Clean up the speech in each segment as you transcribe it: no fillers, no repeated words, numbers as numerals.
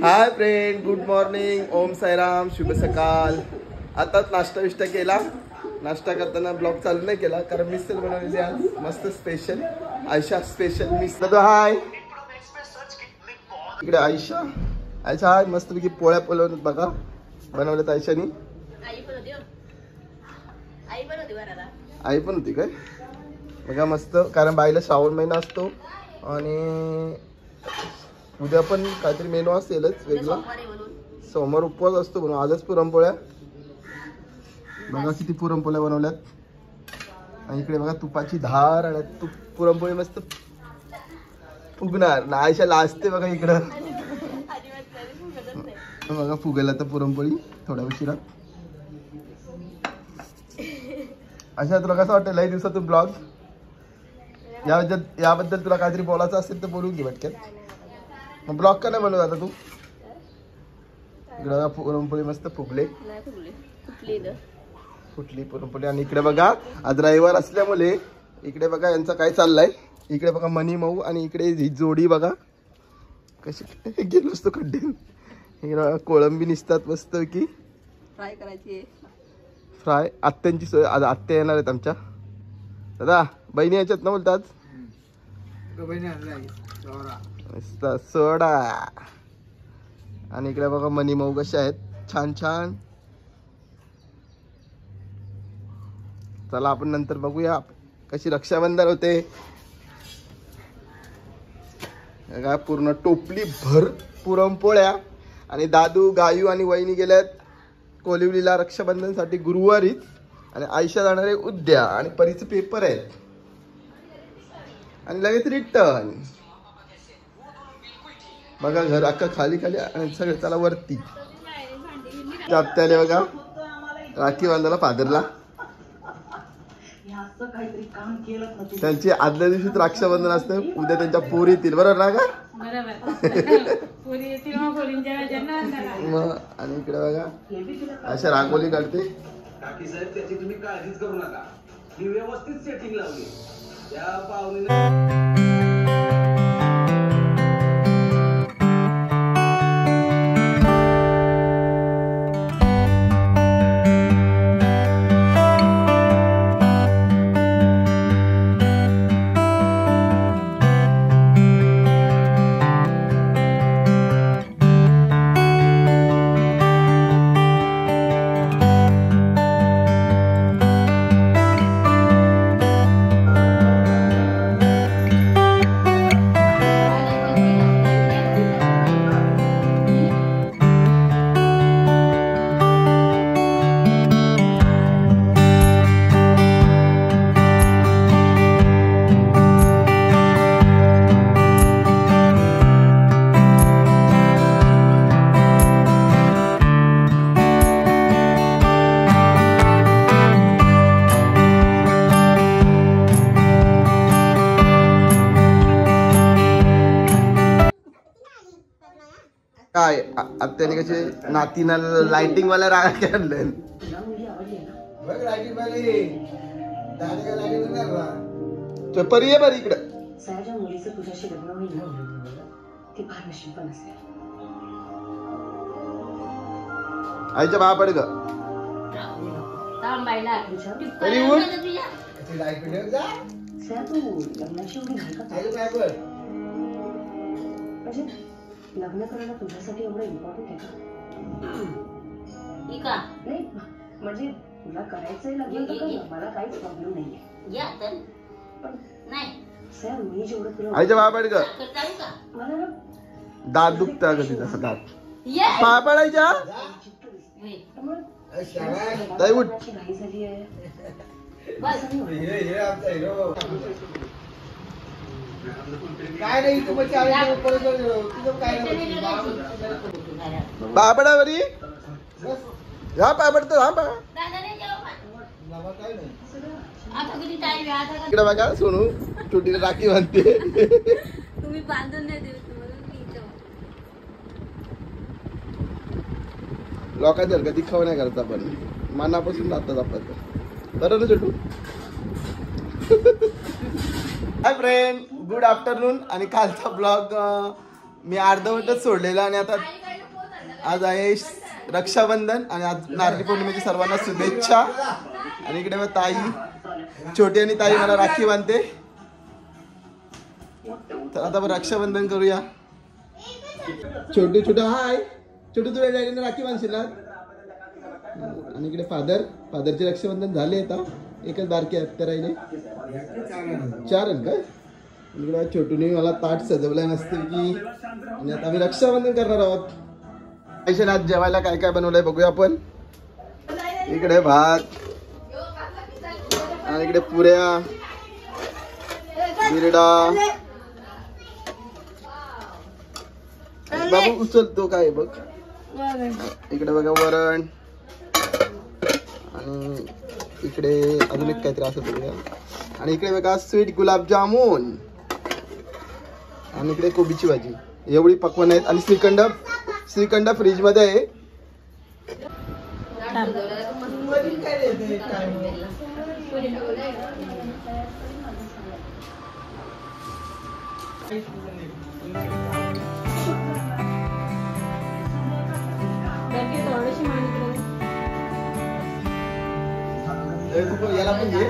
हाय friend, good morning, Om Sairam, शुभ सकाळ. आताच नाश्ता विष्टा केला. नाश्ता करताना ब्लॉग चालू नाही केला कारण मिसल बनवलेली आज मस्त स्पेशल. आयशा स्पेशल मिसल. हाय इकडे आयशा. आयशा हाय. मस्तपैकी पोळ्या पोळवत बघा बनवल्यात आयशानी. आई पण होती काय बघा मस्त. कारण बाईला श्रावण महिना असतो आणि उद्या पण काहीतरी मेनू असेलच वेगळं. सोमवार उपवास असतो म्हणून आजच पुरणपोळ्या बघा किती पुरणपोळ्या बनवल्यात. आणि इकडे बघा तुपाची धार आणि तूप पुरणपोळी मस्त फुगणार ना. आयशा लाजते बघा इकडं. बघा फुगेल आता पुरणपोळी थोड्या उशिरा. अशा तुला कसं वाटतं लई दिवसातून ब्लॉग याबद्दल तुला काहीतरी बोलायचं असेल तर बोलून घे पटकन. मग ब्लॉग का नाही बनवत आता तू? इकडे पुरणपोळी मस्त फुगले फुटली पुरणपोळी. आणि इकडे बघा आज रविवार असल्यामुळे इकडे बघा यांचं काय चाललंय. इकडे बघा मनी मऊ आणि इकडे ही जोडी बघा कशी गेलो असतो खड्डे. इकडे कोळंबी निसतात मस्त की फ्राय करायची. फ्राय आत्यांची सोय. आज आत्या येणार आहेत आमच्या. दादा बहिणी याच्यात ना बोलतात सोडा. आणि इकडे बघा मनी मऊ कशा आहेत छान छान. चला आपण नंतर बघूया कशी रक्षाबंधन होते. काय पूर्ण टोपली भर पुरणपोळ्या. आणि दादू गायू आणि वहिनी गेल्यात कोलिवलीला रक्षाबंधनसाठी गुरुवारीच. आणि आयशा जाणार आहे उद्या. आणि परीचे पेपर आहेत आणि लगेच रिटर्न. बघा घर अख्खा खाली खाली आणि सगळे चला वरती. आत्याले बघा राखी बांधायला फादरला. त्यांची आदल्या दिवशीच रक्षाबंधन असतं. उद्या त्यांच्या पोरी येतील बरोबर ना का? मग आणि इकडे बघा अशा रांगोळी काढते. साहेब त्याची तुम्ही काळजीच करू नका. ही व्यवस्थित सेटिंग लावली त्या पाहुणे. काय आत्याने कसे नातीना लाइटिंग वाला राग आणले. परी आहे बरी इकडं. आईच्या बा पड ग लग्न करणं तुझ्यासाठी एवढं इम्पॉर्टंट आहे का? नाही म्हणजे तुला करायचंय लग्न तर मला काहीच प्रॉब्लेम नाहीये. पण नाही सर मी जेवढं तुला आईच्या बाबा ग मला ना दात दुखता ग तिचा दात पाय पडायच्या घाई झाली आहे. काय नाही बाबडावरी या पाय पडतो. हा इकडे बघा सोनू छोटीला राखी बांधते. तुम्ही बांधून नाही देऊ लोकांच्या हलका दिखावा नाही करायचा आपण. मनापासून जातात आपण बरं ना छोटू. Hi friend, good afternoon. आणि कालचा ब्लॉग मी अर्धवटच सोडलेला आणि आता आज आहे रक्षाबंधन आणि आज नारळी पौर्णिमेची सर्वांना शुभेच्छा. आणि इकडे मग ताई, छोटी आणि ताई मला राखी बांधते. तर आता आपण रक्षाबंधन करूया. छोटू छोटू हाय, छोटू तुझ्या डॅडीने राखी बांधशील ना. आणि इकडे फादरचे रक्षाबंधन झाले. आता एकच बारकी हत्या राहिले, 4 अंक. इकडे छोटूने मला ताट सजवलंय मस्त की. आणि आता आम्ही रक्षाबंधन करणार आहोत. आज जेवायला काय काय बनवलंय बघूया आपण. इकडे भात आणि इकडे पुऱ्या, बिरडा. बाबू उचलतो काय बघ. इकडे बघा वरण आणि इकडे अजून एक काहीतरी असं बघूया. आणि इकडे बघा स्वीट गुलाबजामुन आणि इकडे कोबीची भाजी. एवढी पकवान आहेत. आणि श्रीखंड फ्रीज मध्ये आहे. याला पण घे.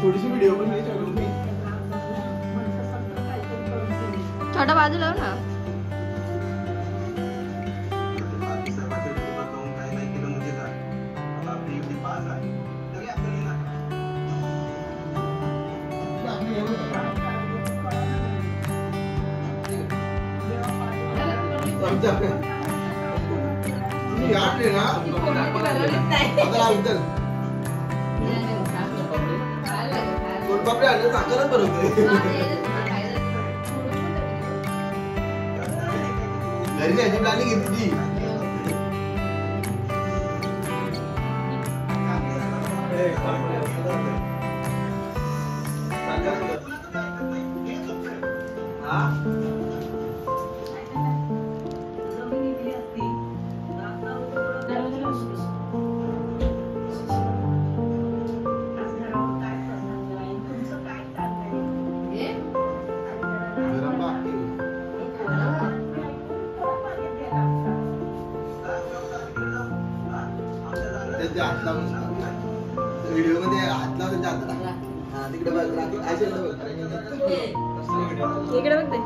थोडीशी व्हिडिओ पण घे. छोटा बाजू लाव ना. घरी याची प्लॅनिंग घेतली. व्हिडिओ मध्ये हात लावून तिकडे इकडे बघते.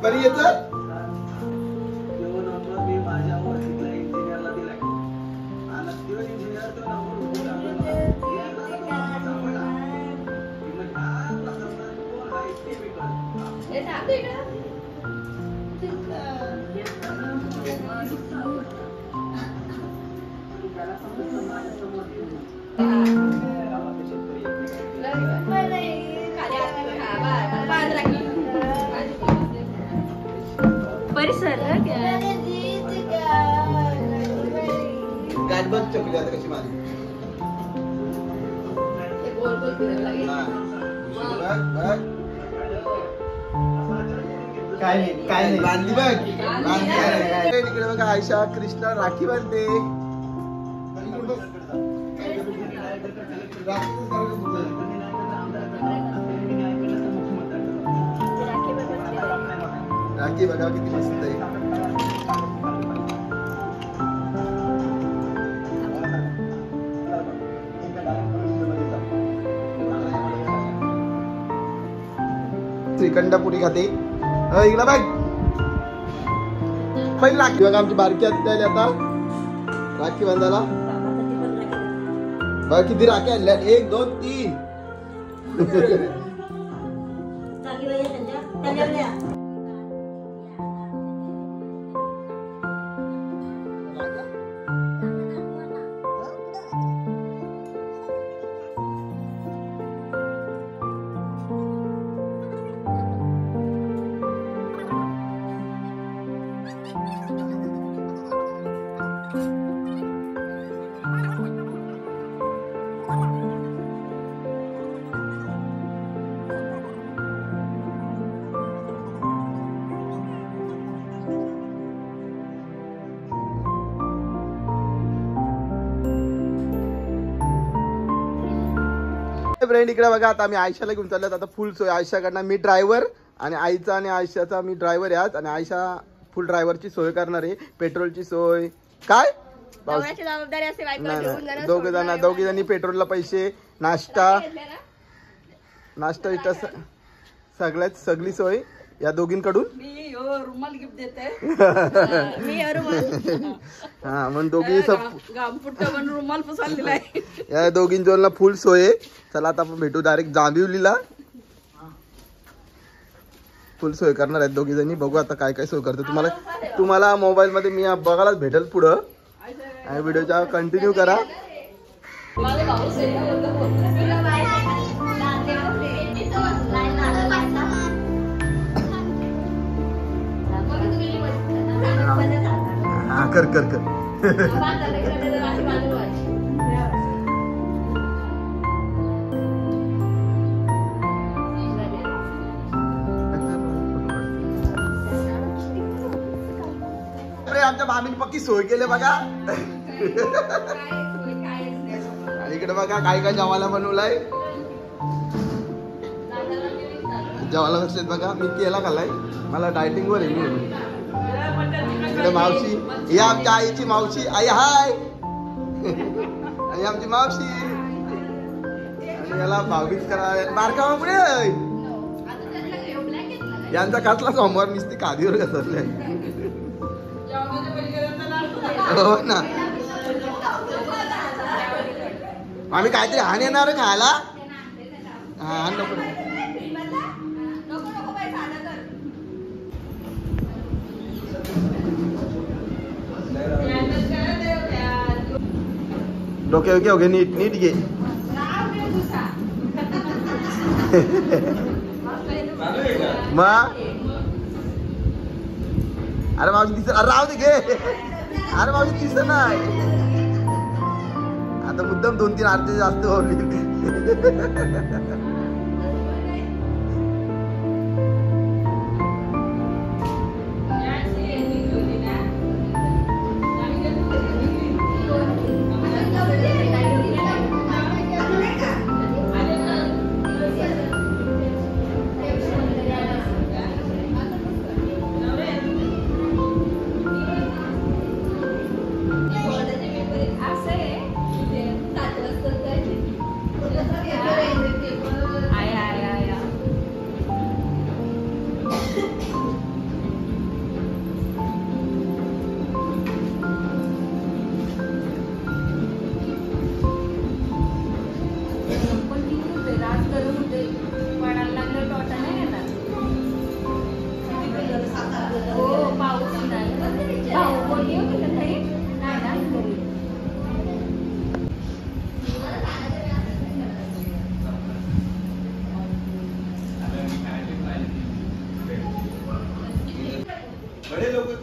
बरी येत परिसर गाठ बघ चकली आता कशी मारली. हा. बघ, बघ. काय नाही बांधली बघ. बांधली काय. तिकडे बघा आयशा कृष्णा राखी बांधते. राखी बघा किती मस्त आहे. श्रीखंडपुरी खाते. इकडे बघ पहिली राखी बघा आमची बारकी आत्या आली आता राखी बांधायला. बघा किती राखी आणल्या 1 2 3. फ्रेंड इकडे बघा आता आम्ही आयशाला घेऊन चाललो. आता फुल सोय आयशाकडनं. मी ड्रायव्हर आणि आईचा आणि आयशाचा मी ड्रायव्हर आहे आज. आणि आयशा फुल ड्रायव्हरची सोय करणार आहे. पेट्रोलची सोय काय दोघी जणी पेट्रोलला पैसे नाश्ता इष्टा सगळी सोय या दोघींकडून. रुमाल गिफ्ट देते. हा मग दोघी रुमाल पुसायला या दोघींना फुल सोय. चला आता आपण भेटू डायरेक्ट जांभिवलीला. फुल सोय करणार आहेत दोघी जणी. बघू आता काय काय सोय करतो. तुम्हाला मोबाईल मध्ये मी बघायलाच भेटेल पुढं. आणि व्हिडिओचा कंटिन्यू करा. हा कर कर कर. आमच्या मामीने पक्की सोय केली बघा. आणि इकडे बघा काय काय जेवायला बनवलाय. जेवायला बसलेत बघा. मी केला खाल्लाय. मला डायटिंग वर आहे मी. इकडे मावशी ही आमच्या आईची मावशी. आई हाय. आणि आमची मावशी. आणि याला भाऊबीज करा बारका पुढे. यांचा काटला सोमवार नुसती कादीवर घसरले. हो ना आम्ही काहीतरी हान येणार खायला. हा नको डोके ओके ओके नीट नीट घे. मग अरे मावशी दिसत. अरे राहू दे घे. अरे मावशी दिसत नाही. आता मुद्दाम 2-3 आरती जास्त होली.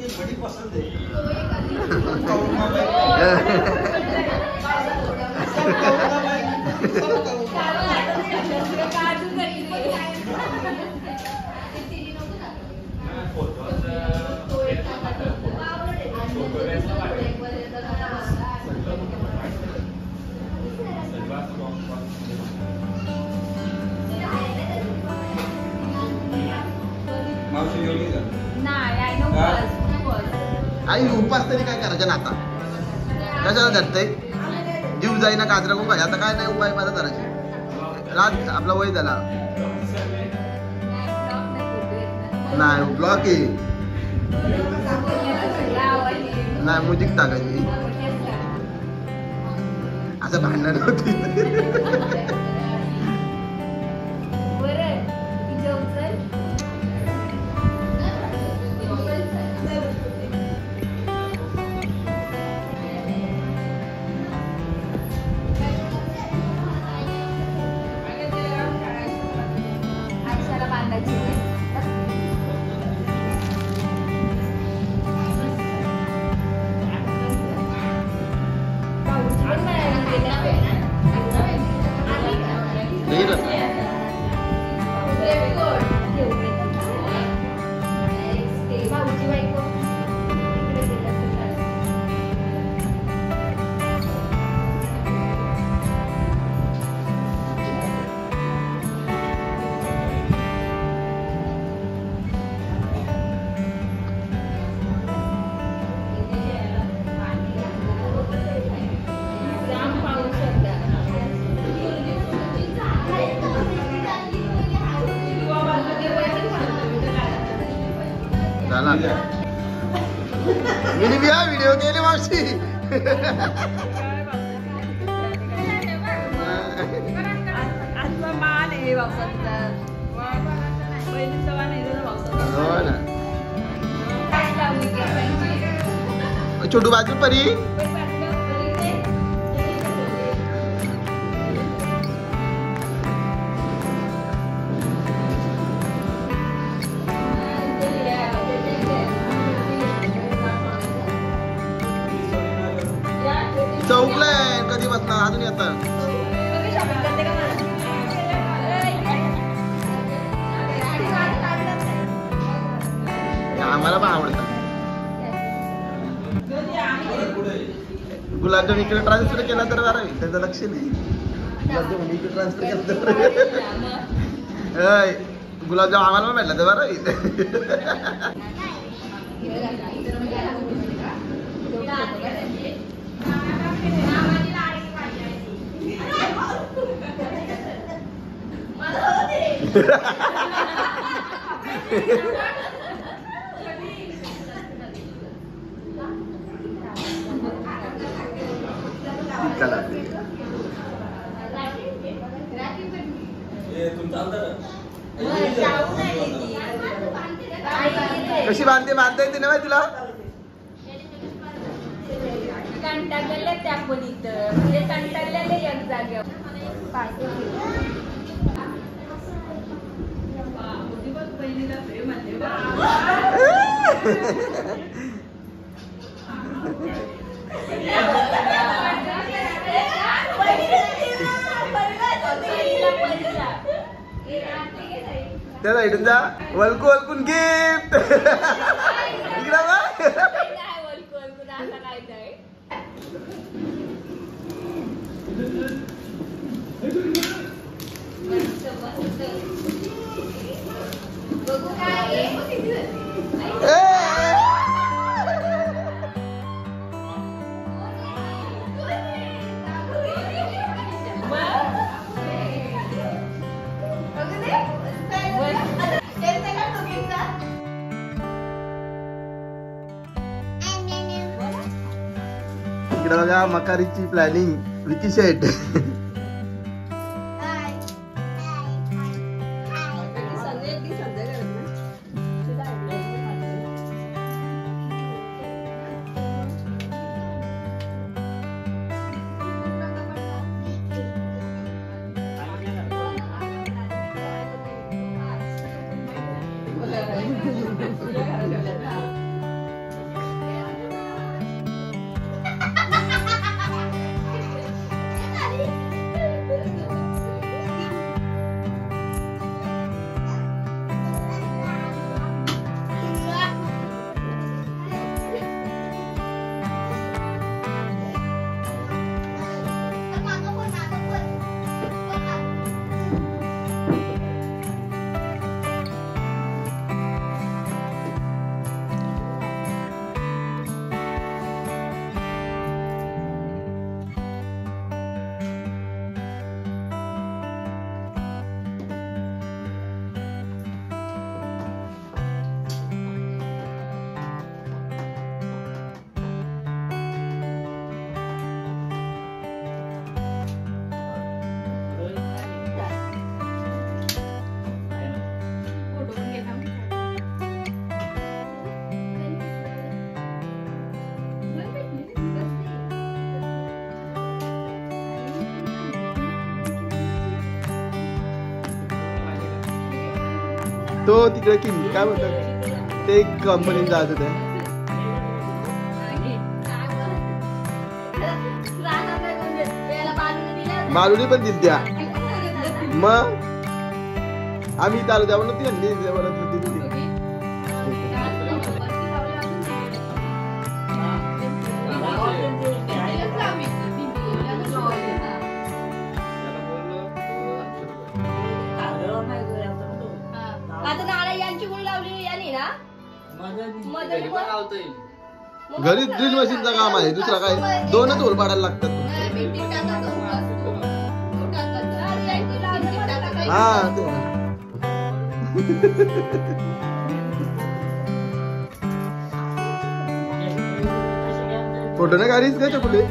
बड़ी पसंद है आई उपास तरी काय करायचं ना आता कशाला धरतय जीव जाईना काजरा कोण आता काय नाही उपाय माझा करायचे रात आपला वय झाला नाही ब्लॉक आहे नाही म्युझिक टाकायची असं भांडण होती व्हिडिओ केले मावशी छोटू बाजू परी चौकलाय कधी बसणार अजून येतात आम्हाला पण आवडतं गुलाबजाम इकडे ट्रान्सफर केला तर बरं होईल त्याचं लक्ष नाही गुलाबजाम इकडे ट्रान्सफर केला तर गुलाबजाम आम्हाला पण भेटला तर बरं होईल कशी बांधता येते ना तुला कंटाळलेले त्या खोलीत म्हणजे कंटाळलेले एक जागेवर त्याला इथून जा वलकू वलकून गिफ्ट इकडे इकडे बघा मकारीची प्लॅनिंग विकी शेट तो तिकडे किंग काय म्हणतात ते कंपनीत जात होते. मालुनी पण दिल त्या मग आम्ही इथं आलो त्यावर ती हल्ली दिली. आता नारळ यांची गुण लावली यांनी ना घरी ड्रिल मशीनचं काम आहे दुसरा काय 2च होल पाडायला लागतात. हा ते फोटो नाही काढीस का कुठे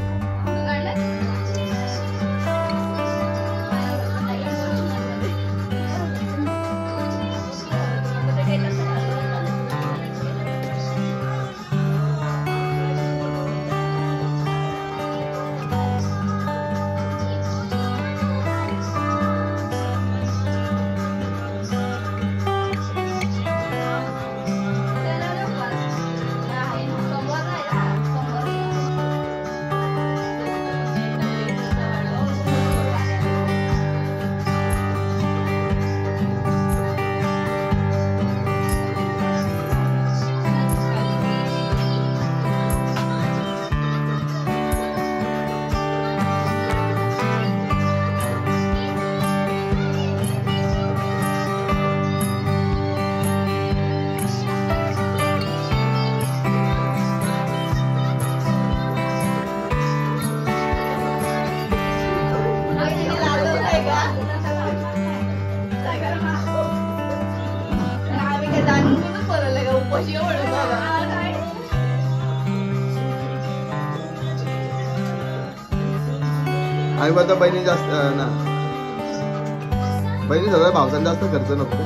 आई आता बहिणी जास्त ना बहिणी सगळ्या भावसांना जास्त खर्च नको.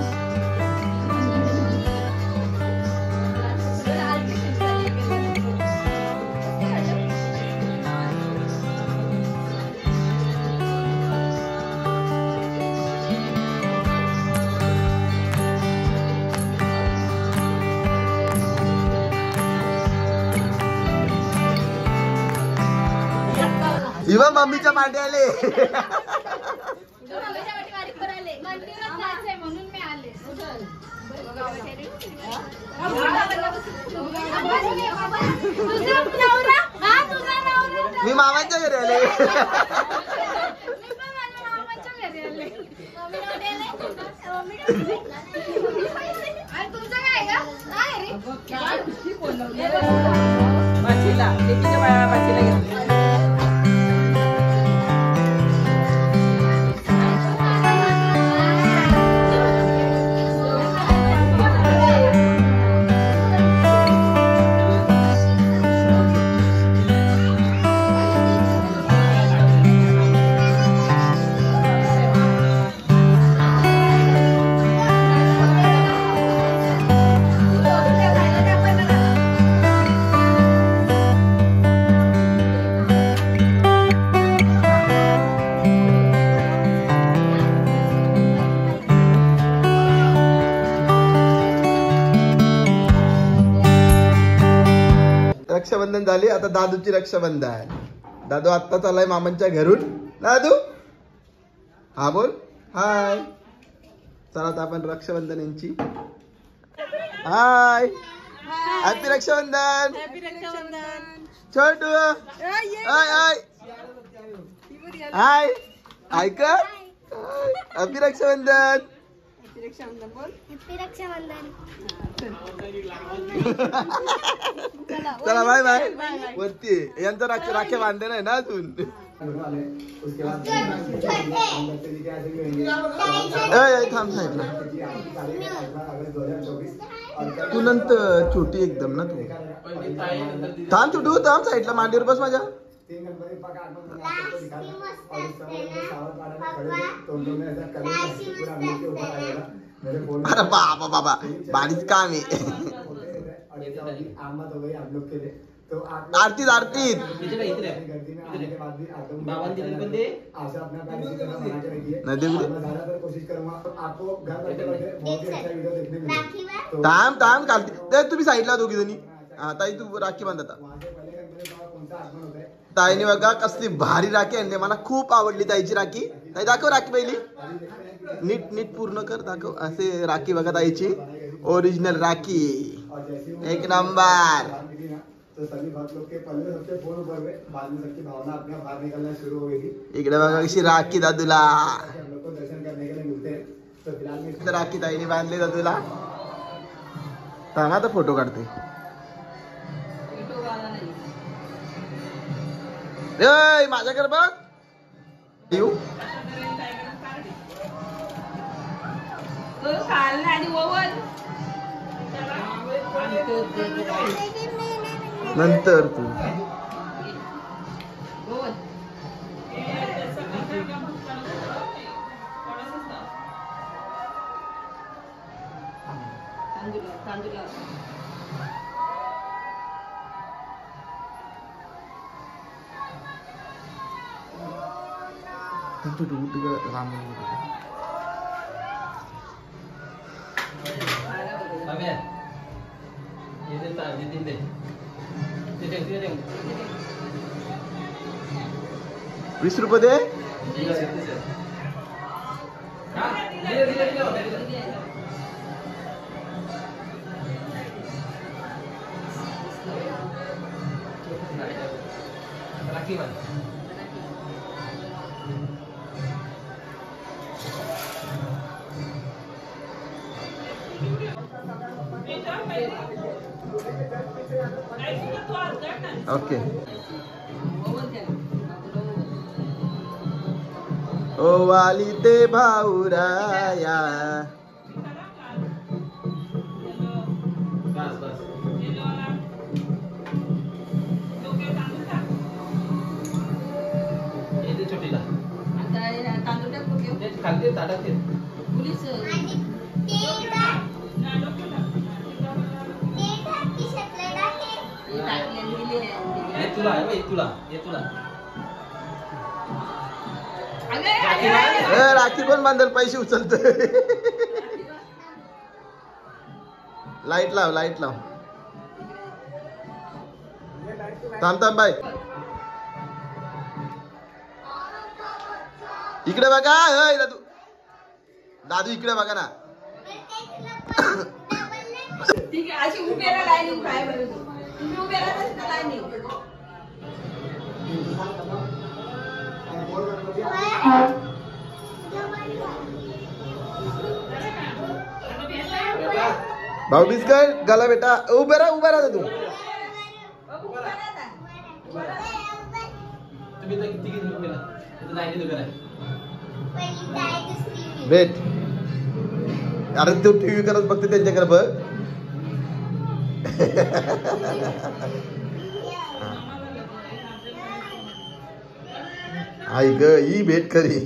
इवा मम्मीच्या मांडी आले. म्हणून मी आले. मी मामांच्या घरी आले. तुमचं काय का रक्षाबंधन झाली आता दादूची रक्षाबंधन. दादू आत्ता चाललाय मामांच्या घरून. दादू हा बोल हाय. चला आता आपण रक्षाबंधन यांची हाय हॅपी रक्षाबंधन छोटू हाय हाय हाय ऐक हॅपी रक्षाबंधन. चला बाय बाय. वरती यांचं राखे बांधले नाही ना अजून. थांब साईडला तू नंतर छोटी एकदम ना तू थांब छोटू थांब साईडला मांडीवर बस माझ्या. अरे बाबा बाबा बारीच काम आहे. आरतीत आरतीत नाही देऊ दे. थांब थांब घालते ते तुम्ही साईडला दोघी जणी. हा ताई तू राखी बांध आता. ताईने बघा कसली भारी राखी आणली, मला खूप आवडली ताईची राखी. ताई दाखव राखी पहिली, नीट नीट पूर्ण कर दाखव. असे राखी बघा ताईची, ओरिजिनल राखी, एक नंबर. इकडे बघा कशी राखी दादूला, राखी ताईने बांधली दादूला. सांगा आता फोटो काढते. माझ्याकडे बघ येऊ. नंतर तू ₹20 दे. ओके. ओ वाली ते भाऊराया. राखी पण बांधल, पैसे उचलतोय. लाईट लाव, लाईट लाव. थांब थांब बाय. इकडे बघा. दादू दादू इकडे बघा ना. ठीक आहे, अशी उभे राहा लाईनीत. काय बरं तुम्ही उभे राहा लाईनीत. भाऊ बीस कर गला बेटा. उभा राहा, उभा राहा तू. भेट. अरे तू टीव्ही करत बघते त्यांच्याकडे बघ. आई ग ही भेट खरी.